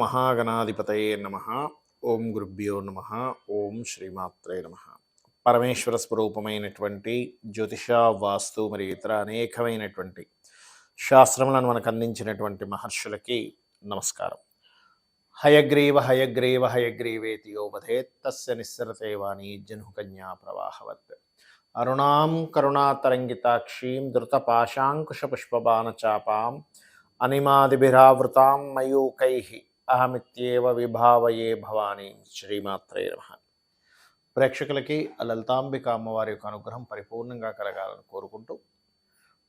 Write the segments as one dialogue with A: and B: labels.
A: మహాగణాధిపతయే నమః. ఓం గురుభ్యో నమః. ఓం శ్రీమాత్రే నమః. పరమేశ్వర స్వరూపమైనటువంటి జ్యోతిష, వాస్తు మరియు ఇతర అనేకమైనటువంటి శాస్త్రములను మనకు అందించినటువంటి మహర్షులకి నమస్కారం. హయగ్రీవ హయగ్రీవ హయగ్రీవేతి యో వదేత్ తస్య నిస్సరతే వాణి జహ్నుకన్యా ప్రవాహవత్. అరుణాం కరుణాతరంగితాక్షీం ధృతపాశాంకుశపుష్పబాణచాపాం అనిమాదిభిరావృతాం మయూకైః అహమిత్యేవ విభావయే భవానీ. శ్రీమాత్రే నమః. ప్రేక్షకులకి లలితాంబిక అమ్మవారి యొక్క అనుగ్రహం పరిపూర్ణంగా కలగాలని కోరుకుంటూ,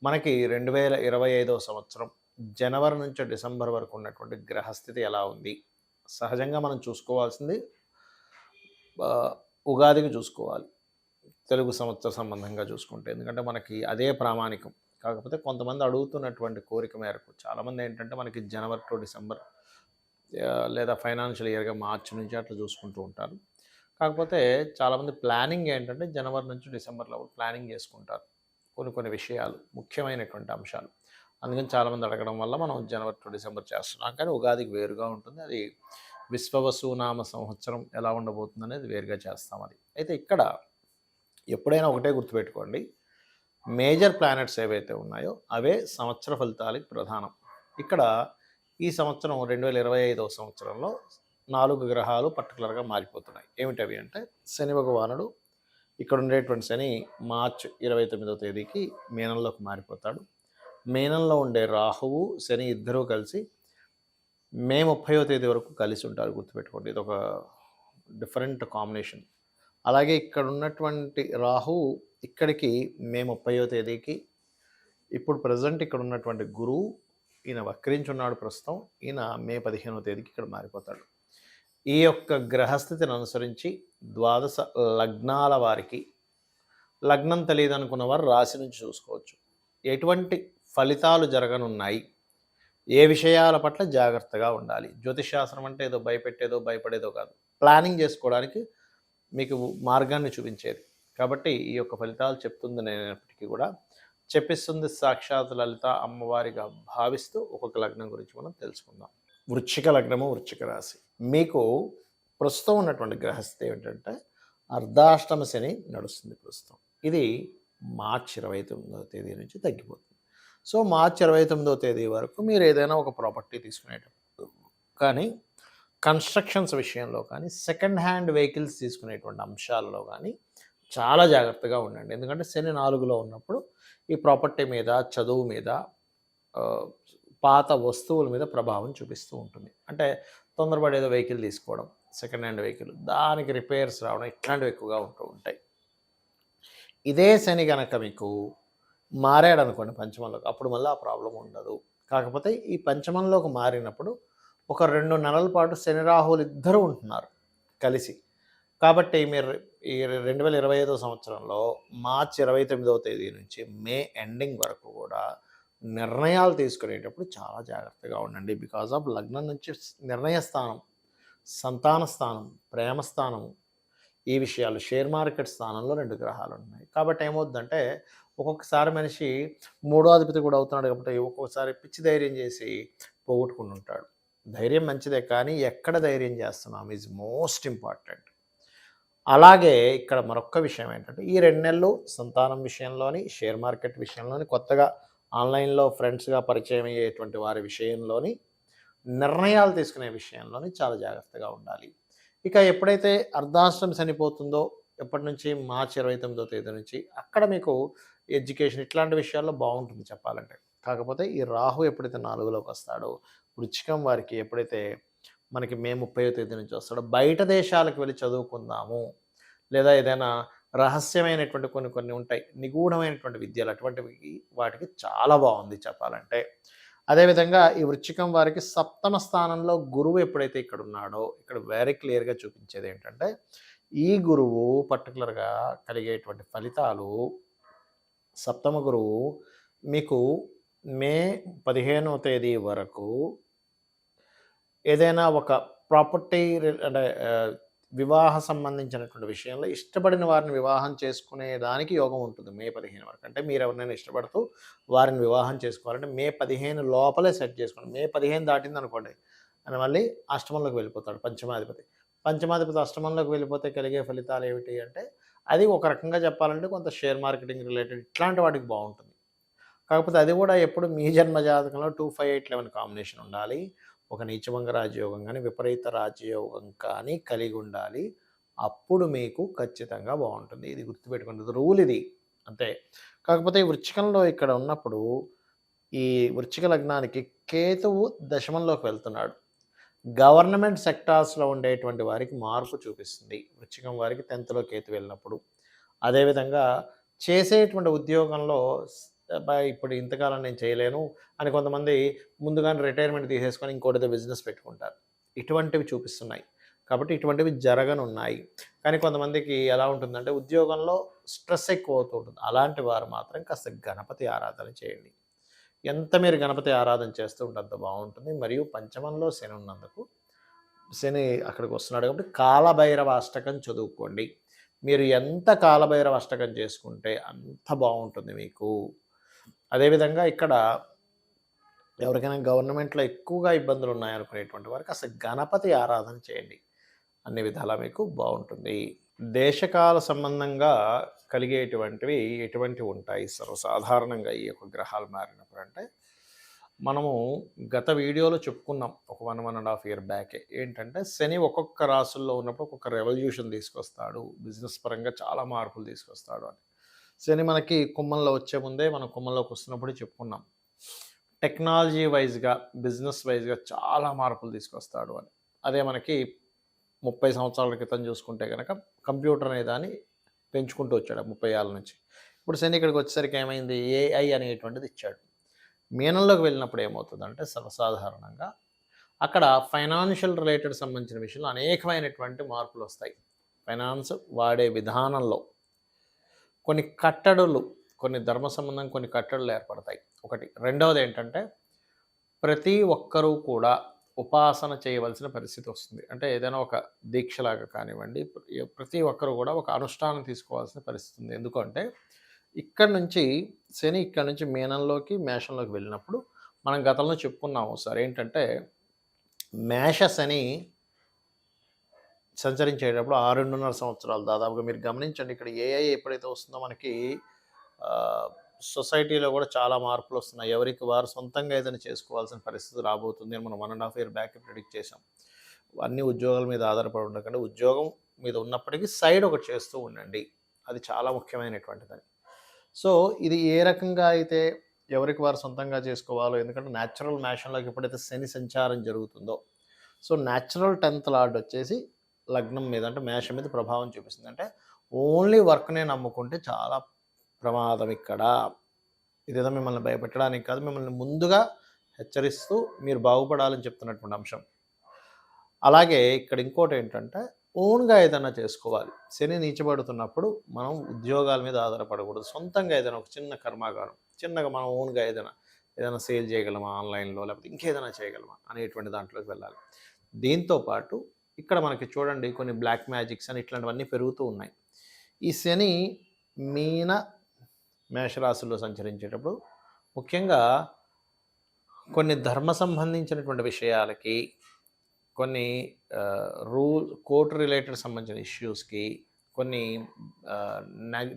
A: మనకి 2025 సంవత్సరం జనవరి నుంచి డిసెంబర్ వరకు ఉన్నటువంటి గ్రహస్థితి ఎలా ఉంది? సహజంగా మనం చూసుకోవాల్సింది ఉగాదికి చూసుకోవాలి, తెలుగు సంవత్సర సంబంధంగా చూసుకుంటే, ఎందుకంటే మనకి అదే ప్రామాణికం. కాకపోతే కొంతమంది అడుగుతున్నటువంటి కోరిక మేరకు చాలామంది ఏంటంటే మనకి జనవరి టు డిసెంబర్ లేదా ఫైనాన్షియల్ ఇయర్గా మార్చి నుంచి అట్లా చూసుకుంటూ ఉంటారు. కాకపోతే చాలామంది ప్లానింగ్ ఏంటంటే జనవరి నుంచి డిసెంబర్లో ప్లానింగ్ చేసుకుంటారు కొన్ని విషయాలు, ముఖ్యమైనటువంటి అంశాలు. అందుకని చాలామంది అడగడం వల్ల మనం జనవరి టు డిసెంబర్ చేస్తున్నాం. కానీ ఉగాదికి వేరుగా ఉంటుంది. అది విశ్వవసునామ సంవత్సరం ఎలా ఉండబోతుంది అనేది వేరుగా చేస్తాం. అది అయితే ఇక్కడ ఎప్పుడైనా ఒకటే గుర్తుపెట్టుకోండి, మేజర్ ప్లానెట్స్ ఏవైతే ఉన్నాయో అవే సంవత్సర ఫలితాలకు ప్రధానం. ఇక్కడ ఈ సంవత్సరం 2025 సంవత్సరంలో 4 గ్రహాలు పర్టికులర్గా మారిపోతున్నాయి. ఏమిటవి అంటే, శని భగవానుడు ఇక్కడ ఉండేటువంటి శని మార్చి 29వ తేదీకి మీనంలోకి మారిపోతాడు. మీనంలో ఉండే రాహువు శని ఇద్దరూ కలిసి మే 30వ తేదీ వరకు కలిసి ఉంటారు. గుర్తుపెట్టుకోండి, ఇది ఒక డిఫరెంట్ కాంబినేషన్. అలాగే ఇక్కడ ఉన్నటువంటి రాహువు ఇక్కడికి మే 30వ తేదీకి, ఇప్పుడు ప్రజెంట్ ఇక్కడ ఉన్నటువంటి గురువు ఈయన వక్రించున్నాడు ప్రస్తుతం, ఈయన మే 15వ తేదీకి ఇక్కడ మారిపోతాడు. ఈ యొక్క గ్రహస్థితిని అనుసరించి ద్వాదశ లగ్నాల వారికి, లగ్నం తెలియదు అనుకున్న వారు రాశి నుంచి చూసుకోవచ్చు ఎటువంటి ఫలితాలు జరగనున్నాయి, ఏ విషయాల పట్ల జాగ్రత్తగా ఉండాలి. జ్యోతిషశాస్త్రం అంటే ఏదో భయపెట్టేదో భయపడేదో కాదు, ప్లానింగ్ చేసుకోవడానికి మీకు మార్గాన్ని చూపించేది. కాబట్టి ఈ యొక్క ఫలితాలు చెప్తుంది నేనప్పటికీ కూడా చెప్పిస్తుంది సాక్షాత్ లలిత అమ్మవారిగా భావిస్తూ ఒక్కొక్క లగ్నం గురించి మనం తెలుసుకుందాం. వృశ్చిక లగ్నము, వృశ్చిక రాశి. మీకు ప్రస్తుతం ఉన్నటువంటి గ్రహస్థితి ఏమిటంటే అర్ధాష్టమ శని నడుస్తుంది ప్రస్తుతం. ఇది మార్చి 29వ తేదీ నుంచి తగ్గిపోతుంది. సో మార్చి 29వ తేదీ వరకు మీరు ఏదైనా ఒక ప్రాపర్టీ తీసుకునేటప్పుడు కానీ, కన్స్ట్రక్షన్స్ విషయంలో కానీ, సెకండ్ హ్యాండ్ వెహికల్స్ తీసుకునేటువంటి అంశాలలో కానీ చాలా జాగ్రత్తగా ఉండండి. ఎందుకంటే శని 4లో ఉన్నప్పుడు ఈ ప్రాపర్టీ మీద, చదువు మీద, పాత వస్తువుల మీద ప్రభావం చూపిస్తూ ఉంటుంది. అంటే తొందరపడి ఏదో వెహికల్ తీసుకోవడం, సెకండ్ హ్యాండ్ వెహికల్, దానికి రిపేర్స్ రావడం, ఇట్లాంటివి ఎక్కువగా ఉంటూ ఉంటాయి. ఇదే శని కనుక మీకు మారాడు అనుకోండి పంచమంలోకి, అప్పుడు మళ్ళీ ఆ ప్రాబ్లం ఉండదు. కాకపోతే ఈ పంచమంలోకి మారినప్పుడు ఒక 2 నెలల పాటు శని రాహువులు ఇద్దరు ఉంటున్నారు కలిసి. కాబట్టి మీరు ఈ 2025 సంవత్సరంలో మార్చి 29వ తేదీ నుంచి మే ఎండింగ్ వరకు కూడా నిర్ణయాలు తీసుకునేటప్పుడు చాలా జాగ్రత్తగా ఉండండి. బికాజ్ ఆఫ్ లగ్నం నుంచి నిర్ణయ స్థానం, సంతాన స్థానం, ప్రేమ స్థానం, ఈ విషయాలు, షేర్ మార్కెట్ స్థానంలో 2 గ్రహాలు ఉన్నాయి. కాబట్టి ఏమవుతుందంటే ఒక్కొక్కసారి మనిషి 3వ అధిపతి కూడా అవుతున్నాడు కాబట్టి ఒక్కొక్కసారి పిచ్చి ధైర్యం చేసి పోగొట్టుకుంటుంటాడు. ధైర్యం మంచిదే, కానీ ఎక్కడ ధైర్యం చేస్తున్నాం ఈజ్ మోస్ట్ ఇంపార్టెంట్. అలాగే ఇక్కడ మరొక విషయం ఏంటంటే, ఈ 2 నెలలు సంతానం విషయంలోని, షేర్ మార్కెట్ విషయంలోని, కొత్తగా ఆన్లైన్లో ఫ్రెండ్స్గా పరిచయం అయ్యేటువంటి వారి విషయంలోని, నిర్ణయాలు తీసుకునే విషయంలోని చాలా జాగ్రత్తగా ఉండాలి. ఇక ఎప్పుడైతే అర్ధాష్టం చనిపోతుందో, ఎప్పటి నుంచి మార్చి 29వ తేదీ నుంచి, అక్కడ మీకు ఎడ్యుకేషన్ ఇట్లాంటి విషయాల్లో బాగుంటుంది చెప్పాలంటే. కాకపోతే ఈ రాహు ఎప్పుడైతే 4లోకి వస్తాడో, వృశ్చికం వారికి ఎప్పుడైతే మనకి మే 30వ తేదీ నుంచి వస్తాడో, బయట దేశాలకు వెళ్ళి చదువుకుందాము, లేదా ఏదైనా రహస్యమైనటువంటి కొన్ని ఉంటాయి, నిగూఢమైనటువంటి విద్యలు, అటువంటివి వాటికి చాలా బాగుంది చెప్పాలంటే. అదేవిధంగా ఈ వృశ్చికం వారికి 7వ స్థానంలో గురువు ఎప్పుడైతే ఇక్కడ ఉన్నాడో, ఇక్కడ వెరీ క్లియర్గా చూపించేది ఏంటంటే, ఈ గురువు పర్టికులర్గా కలిగేటువంటి ఫలితాలు, 7వ గురువు మీకు మే 15వ తేదీ వరకు ఏదైనా ఒక ప్రాపర్టీ అంటే వివాహ సంబంధించినటువంటి విషయంలో ఇష్టపడిన వారిని వివాహం చేసుకునే దానికి యోగం ఉంటుంది మే 15 వరకు. అంటే మీరు ఎవరినైనా ఇష్టపడుతూ వారిని వివాహం చేసుకోవాలంటే మే 15 లోపలే సెట్ చేసుకోండి. మే 15 దాటింది అనుకోండి, అని మళ్ళీ అష్టమంలోకి వెళ్ళిపోతాడు పంచమాధిపతి. పంచమాధిపతి అష్టమంలోకి వెళ్ళిపోతే కలిగే ఫలితాలు ఏమిటి అంటే, అది ఒక రకంగా చెప్పాలంటే కొంత షేర్ మార్కెటింగ్ రిలేటెడ్ ఇట్లాంటి వాటికి బావుంటుంది. కాకపోతే అది కూడా ఎప్పుడు మీ జన్మ జాతకంలో 2, 5, 8, 11 కాంబినేషన్ ఉండాలి. ఒక నీచభంగ రాజయోగం గాని, విపరీత రాజయోగం కానీ కలిగి ఉండాలి. అప్పుడు మీకు ఖచ్చితంగా బావుంటుంది. ఇది గుర్తుపెట్టుకోండి. రూల్ ఇది. అంతే. కాకపోతే ఈ వృచ్చికంలో ఇక్కడ ఉన్నప్పుడు, ఈ వృశ్చిక లగ్నానికి కేతువు దశమంలోకి వెళ్తున్నాడు. గవర్నమెంట్ సెక్టార్స్‌లో ఉండేటువంటి వారికి మార్పు చూపిస్తుంది. వృశ్చికం వారికి 10థ్‌లో కేతు వెళ్ళినప్పుడు. అదేవిధంగా చేసేటువంటి ఉద్యోగంలో ఇప్పుడు ఇంతకాలం నేను చేయలేను అని కొంతమంది ముందుగానే రిటైర్మెంట్ తీసేసుకొని ఇంకోటితో బిజినెస్ పెట్టుకుంటారు. ఇటువంటివి చూపిస్తున్నాయి. కాబట్టి ఇటువంటివి జరగనున్నాయి. కానీ కొంతమందికి ఎలా ఉంటుందంటే ఉద్యోగంలో స్ట్రెస్ ఎక్కువ అవుతూ ఉంటుంది. అలాంటి వారు మాత్రం కాస్త గణపతి ఆరాధన చేయండి. ఎంత మీరు గణపతి ఆరాధన చేస్తూ ఉంటే అంత బాగుంటుంది. మరియు పంచమంలో శని ఉన్నందుకు శని అక్కడికి వస్తున్నాడు కాబట్టి కాలభైరవ అష్టకం చదువుకోండి. మీరు ఎంత కాలభైరవ అష్టకం చేసుకుంటే అంత బాగుంటుంది మీకు. అదేవిధంగా ఇక్కడ ఎవరికైనా గవర్నమెంట్‌లో ఎక్కువగా ఇబ్బందులు ఉన్నాయనుకునేటువంటి వారికి అసలు గణపతి ఆరాధన చేయండి. అన్ని విధాలా మీకు బాగుంటుంది. దేశకాల సంబంధంగా కలిగేటువంటివి ఎటువంటివి ఉంటాయి సర్వసాధారణంగా ఈ యొక్క గ్రహాలు మారినప్పుడు అంటే, మనము గత వీడియోలో చెప్పుకున్నాం ఒక 1.5 ఇయర్ బ్యాకే. ఏంటంటే శని ఒక్కొక్క రాసుల్లో ఉన్నప్పుడు ఒక్కొక్క రెవల్యూషన్ తీసుకొస్తాడు. బిజినెస్ పరంగా చాలా మార్పులు తీసుకొస్తాడు అని. శని మనకి కుంభంలో వచ్చే ముందే మనం కుంభంలోకి వస్తున్నప్పుడు చెప్పుకున్నాం. టెక్నాలజీ వైజ్‌గా, బిజినెస్ వైజ్‌గా చాలా మార్పులు తీసుకొస్తాడు అని. అదే మనకి 30 సంవత్సరాల క్రితం చూసుకుంటే గనక కంప్యూటర్ అనే దాన్ని పెంచుకుంటూ వచ్చాడు 30 ఏళ్ల నుంచి. ఇప్పుడు శని ఇక్కడికి వచ్చేసరికి ఏమైంది? ఏఐ అనేటువంటిది ఇచ్చాడు. మీనంలోకి వెళ్ళినప్పుడు ఏమవుతుందంటే సర్వసాధారణంగా అక్కడ ఫైనాన్షియల్ రిలేటెడ్ సంబంధించిన విషయంలో అనేకమైనటువంటి మార్పులు వస్తాయి. ఫైనాన్స్ వాడే విధానంలో కొన్ని కట్టడులు, కొన్ని ధర్మ సంబంధం కొన్ని కట్టడులు ఏర్పడతాయి. ఒకటి. రెండవది ఏంటంటే ప్రతి ఒక్కరూ కూడా ఉపాసన చేయవలసిన పరిస్థితి వస్తుంది. అంటే ఏదైనా ఒక దీక్షలాగా కానివ్వండి, ప్రతి ఒక్కరు కూడా ఒక అనుష్ఠానం తీసుకోవాల్సిన పరిస్థితి ఉంది. ఎందుకంటే ఇక్కడి నుంచి శని ఇక్కడి నుంచి మీనంలోకి, మేషంలోకి వెళ్ళినప్పుడు మనం గతంలో చెప్పుకున్నాము ఒకసారి. ఏంటంటే మేష శని సంచరించేటప్పుడు 6.5 సంవత్సరాలు దాదాపుగా మీరు గమనించండి. ఇక్కడ ఏఐ ఎప్పుడైతే వస్తుందో మనకి సొసైటీలో కూడా చాలా మార్పులు వస్తున్నాయి. ఎవరికి వారు సొంతంగా ఏదైనా చేసుకోవాల్సిన పరిస్థితి రాబోతుంది అని మనం 1.5 ఇయర్ బ్యాక్ ప్రిడిక్ట్ చేసాం. అన్ని ఉద్యోగాల మీద ఆధారపడి ఉండకండి. ఉద్యోగం మీద ఉన్నప్పటికీ సైడ్ ఒకటి చేస్తూ ఉండండి. అది చాలా ముఖ్యమైనటువంటిదని. సో ఇది ఏ రకంగా అయితే ఎవరికి వారు సొంతంగా చేసుకోవాలో, ఎందుకంటే న్యాచురల్ మేషంలోకి ఎప్పుడైతే శని సంచారం జరుగుతుందో, సో న్యాచురల్ 10th లార్డ్ వచ్చేసి లగ్నం మీద అంటే మేషం మీద ప్రభావం చూపిస్తుంది. అంటే ఓన్లీ వర్క్నే నమ్ముకుంటే చాలా ప్రమాదం ఇక్కడ. ఇదేదో మిమ్మల్ని భయపెట్టడానికి కాదు, మిమ్మల్ని ముందుగా హెచ్చరిస్తూ మీరు బాగుపడాలని చెప్తున్నటువంటి అంశం. అలాగే ఇక్కడ ఇంకోటి ఏంటంటే ఓన్గా ఏదైనా చేసుకోవాలి. శని నీచబడుతున్నప్పుడు మనం ఉద్యోగాల మీద ఆధారపడకూడదు. సొంతంగా ఏదైనా ఒక చిన్న కర్మాగారం, చిన్నగా మనం ఓన్గా ఏదైనా సేల్ చేయగలమా ఆన్లైన్లో, లేకపోతే ఇంకేదైనా చేయగలమా అనేటువంటి దాంట్లోకి వెళ్ళాలి. దీంతో పాటు ఇక్కడ మనకి చూడండి కొన్ని బ్లాక్ మ్యాజిక్స్ అని ఇట్లాంటివన్నీ పెరుగుతూ ఉన్నాయి. ఈ శని మీన మేషరాశుల్లో సంచరించేటప్పుడు ముఖ్యంగా కొన్ని ధర్మ సంబంధించినటువంటి విషయాలకి, కొన్ని కోర్టు రిలేటెడ్ సంబంధించిన ఇష్యూస్కి, కొన్ని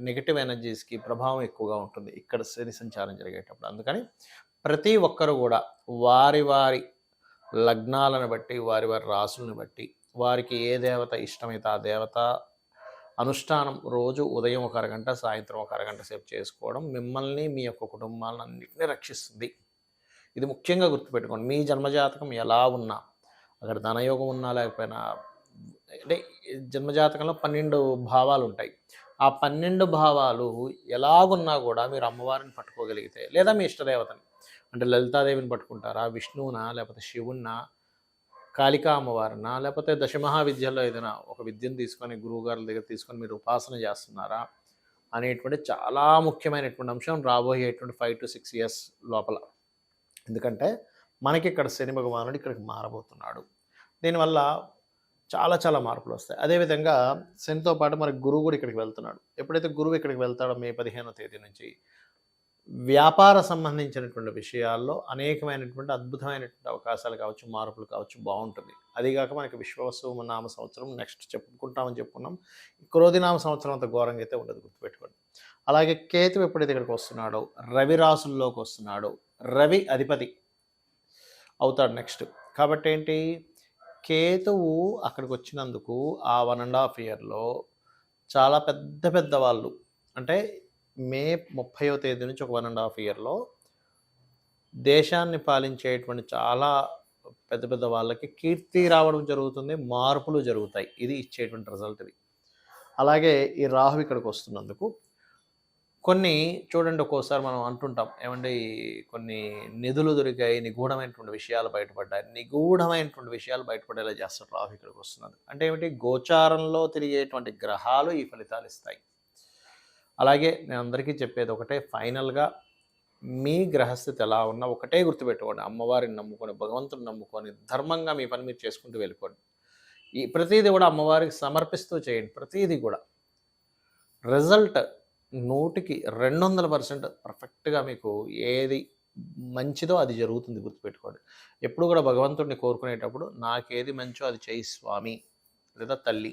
A: నెగటివ్ ఎనర్జీస్కి ప్రభావం ఎక్కువగా ఉంటుంది ఇక్కడ శని సంచారం జరిగేటప్పుడు. అందుకని ప్రతి ఒక్కరు కూడా వారి వారి లగ్నాలను బట్టి, వారి వారి రాసులను బట్టి, వారికి ఏ దేవత ఇష్టమైతే ఆ దేవత అనుష్ఠానం రోజు ఉదయం ఒక అరగంట, సాయంత్రం ఒక అరగంట సేపు చేసుకోవడం మిమ్మల్ని, మీ యొక్క కుటుంబాలను అన్నింటినీ రక్షిస్తుంది. ఇది ముఖ్యంగా గుర్తుపెట్టుకోండి. మీ జన్మజాతకం ఎలా ఉన్నా, అక్కడ ధనయోగం ఉన్నా లేకపోయినా, అంటే జన్మజాతకంలో 12 భావాలు ఉంటాయి. ఆ 12 భావాలు ఎలాగున్నా కూడా మీరు అమ్మవారిని పట్టుకోగలిగితే, లేదా మీ ఇష్టదేవతని అంటే లలితాదేవిని పట్టుకుంటారా, విష్ణువునా, లేకపోతే శివున్నా, కాళికా అమ్మవారినా, లేకపోతే దశమహావిద్యల్లో ఏదైనా ఒక విద్యను తీసుకొని గురువుగారుల దగ్గర తీసుకొని మీరు ఉపాసన చేస్తున్నారా అనేటువంటి చాలా ముఖ్యమైనటువంటి అంశం రాబోయేటువంటి 5 to 6 years లోపల. ఎందుకంటే మనకి ఇక్కడ శని భగవానుడు ఇక్కడికి మారబోతున్నాడు. దీనివల్ల చాలా చాలా మార్పులు వస్తాయి. అదేవిధంగా శనితో పాటు మనకి గురువు కూడా ఇక్కడికి వెళ్తున్నాడు. ఎప్పుడైతే గురువు ఇక్కడికి వెళ్తాడో మే 15వ తేదీ నుంచి వ్యాపార సంబంధించినటువంటి విషయాల్లో అనేకమైనటువంటి అద్భుతమైనటువంటి అవకాశాలు కావచ్చు, మార్పులు కావచ్చు బావుంటుంది. అదీగాక మనకి విశ్వావసు నామ సంవత్సరం నెక్స్ట్ చెప్పుకుంటామని చెప్పుకున్నాం. క్రోధినామ సంవత్సరం అంత ఘోరంగా అయితే ఉండదు గుర్తుపెట్టుకోండి. అలాగే కేతువు ఎప్పుడైతే ఇక్కడికి వస్తున్నాడో, రవి రాసుల్లోకి వస్తున్నాడో, రవి అధిపతి అవుతాడు నెక్స్ట్. కాబట్టి ఏంటి, కేతువు అక్కడికి వచ్చినందుకు ఆ 1½ ఇయర్‌లో చాలా పెద్ద పెద్ద వాళ్ళు అంటే మే 30వ తేదీ నుంచి ఒక 1½ ఇయర్‌లో దేశాన్ని పాలించేటువంటి చాలా పెద్ద పెద్ద వాళ్ళకి కీర్తి రావడం జరుగుతుంది. మార్పులు జరుగుతాయి. ఇది ఇచ్చేటువంటి రిజల్ట్ ఇది. అలాగే ఈ రాహు ఇక్కడికి వస్తున్నందుకు కొన్ని చూడండి ఒక్కోసారి మనం అంటుంటాం ఏమంటే కొన్ని నిధులు దొరికాయి, నిగూఢమైనటువంటి విషయాలు బయటపడ్డాయి. నిగూఢమైనటువంటి విషయాలు బయటపడేలా చేస్తాడు రాహు ఇక్కడికి వస్తున్నది. అంటే ఏమిటి, గోచారంలో తిరిగేటువంటి గ్రహాలు ఈ ఫలితాలు ఇస్తాయి. అలాగే నేను అందరికీ చెప్పేది ఒకటే, ఫైనల్‌గా మీ గ్రహస్థితి ఎలా ఉన్నా ఒకటే గుర్తుపెట్టుకోండి. అమ్మవారిని నమ్ముకొని, భగవంతుడిని నమ్ముకొని, ధర్మంగా మీ పని మీరు చేసుకుంటూ వెళ్ళిపోండి. ఈ ప్రతీది కూడా అమ్మవారికి సమర్పిస్తూ చేయండి. ప్రతీది కూడా రిజల్ట్ 100కి 200% పర్ఫెక్ట్‌గా మీకు ఏది మంచిదో అది జరుగుతుంది గుర్తుపెట్టుకోండి. ఎప్పుడు కూడా భగవంతుడిని కోరుకునేటప్పుడు నాకేది మంచో అది చెయ్యి స్వామి లేదా తల్లి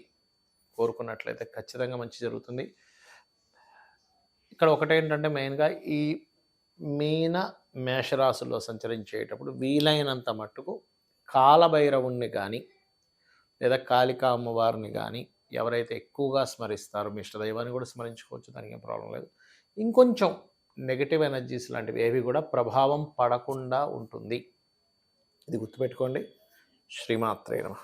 A: కోరుకున్నట్లయితే ఖచ్చితంగా మంచి జరుగుతుంది. ఇక్కడ ఒకటేంటంటే మెయిన్‌గా ఈ మీన, మేషరాశుల్లో సంచరించేటప్పుడు వీలైనంత మట్టుకు కాలభైరవుణ్ణి గానీ, లేదా కాళికా అమ్మవారిని గానీ ఎవరైతే ఎక్కువగా స్మరిస్తారో మీ ఇష్టదైవాన్ని కూడా స్మరించుకోవచ్చు, దానికేం ప్రాబ్లం లేదు. ఇంకొంచెం నెగెటివ్ ఎనర్జీస్ లాంటివి ఏవి కూడా ప్రభావం పడకుండా ఉంటుంది. ఇది గుర్తుపెట్టుకోండి. శ్రీమాత్రే నమః.